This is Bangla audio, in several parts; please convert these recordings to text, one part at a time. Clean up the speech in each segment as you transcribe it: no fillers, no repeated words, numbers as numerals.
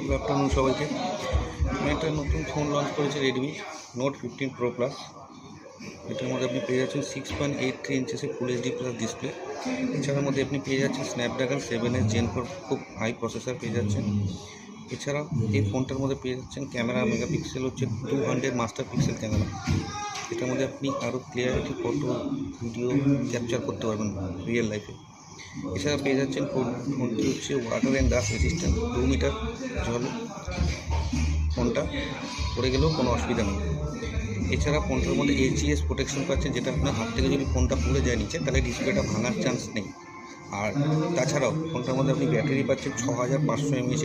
গুড আফটারনুন সবাইকে। আমি একটা নতুন ফোন লঞ্চ করেছি, রেডমি নোট 15 প্রো প্লাস। এটার মধ্যে আপনি পেয়ে যাচ্ছেন 6.83 ইঞ্চেসের ফুল এইচডি প্লাস ডিসপ্লে। এছাড়ার মধ্যে আপনি পেয়ে যাচ্ছেন স্ন্যাপড্রাগন 7 Gen 4 খুব হাই প্রসেসর পেয়ে যাচ্ছেন। এছাড়া এই ফোনটার মধ্যে পেয়ে যাচ্ছেন ক্যামেরা মেগাপিক্সেল হচ্ছে 200 মাস্টার পিক্সেল ক্যামেরা। এটার মধ্যে আপনি আরও ক্লিয়ারিটি ফটো ভিডিও ক্যাপচার করতে পারবেন রিয়েল লাইফে। এছাড়া পেয়ে যাচ্ছেন ফোনটি হচ্ছে water and dust resistant, 2 metre জল ফোনটা পড়ে গেলেও কোনো অসুবিধা নেই। এছাড়া ফোনটার মধ্যে এইচইএস প্রোটেকশন পাচ্ছেন, যেটা আপনার হাত থেকে যদি ফোনটা পড়ে যায় নিচে তাহলে ডিসপ্লেটা ভাঙার চান্স নেই। আর তাছাড়াও ফোনটার মধ্যে আপনি ব্যাটারি পাচ্ছেন 6500 mAh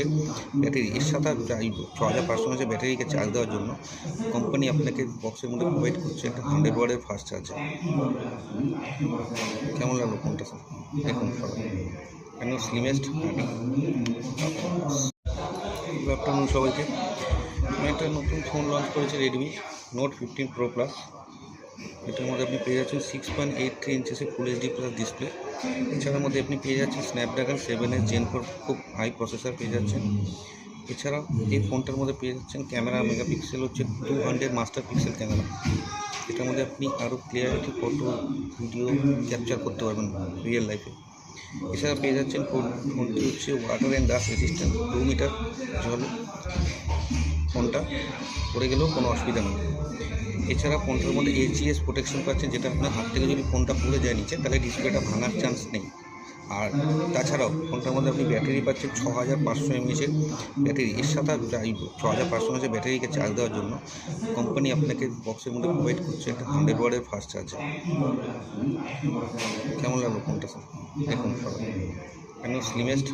ব্যাটারি। এর সাথে 6500 mAh ব্যাটারিকে চার্জ দেওয়ার জন্য কোম্পানি আপনাকে বক্সের মধ্যে প্রোভাইড করছে একটা 100 ওয়াটের ফাস্ট চার্জার। কেমন লাগলো ফোনটা স্যার? দেখুন সবাই কেন স্লিমেস্ট। গুড আফটারনুন সবাইকে। আমি একটা নতুন ফোন লঞ্চ করেছি, রেডমি নোট 15 প্রো প্লাস। এটার মধ্যে আপনি পেয়ে যাচ্ছেন 6.83 ইঞ্চেসের ফুল এইচডি প্লাস ডিসপ্লে। এছাড়ার মধ্যে আপনি পেয়ে যাচ্ছেন স্ন্যাপড্রাগন 7 Gen 4 খুব হাই প্রসেসর পেয়ে যাচ্ছেন। এছাড়া এই ফোনটার মধ্যে পেয়ে যাচ্ছেন ক্যামেরা মেগাপিক্সেল হচ্ছে 200 মাস্টার পিক্সেল ক্যামেরা। এটার মধ্যে আপনি আরও ক্লিয়ারিটি ফটো ভিডিও ক্যাপচার করতে পারবেন রিয়েল লাইফে। এছাড়া পেয়ে যাচ্ছেন ফোনটি হচ্ছে water and dust resistant, 2 metre জল ফোনটা পড়ে গেলেও কোনো অসুবিধা নেই। এছাড়া ফোনটার মধ্যে এইচইএস প্রোটেকশন পাচ্ছেন, যেটা আপনার হাত থেকে যদি ফোনটা পড়ে যায় নিচে তাহলে ডিসপ্লেটা ভাঙার চান্স নেই। আর তাছাড়াও ফোনটার মধ্যে আপনি ব্যাটারি পাচ্ছেন 6500 mAh ব্যাটারি। এর সাথে 6500 mAh ব্যাটারিকে চার্জ দেওয়ার জন্য কোম্পানি আপনাকে বক্সের মধ্যে প্রোভাইড করছে একটা 100 ওয়াটের ফাস্ট চার্জার। কেমন লাগলো ফোনটা স্যার? দেখুন সবাই কেন স্লিমেস্ট।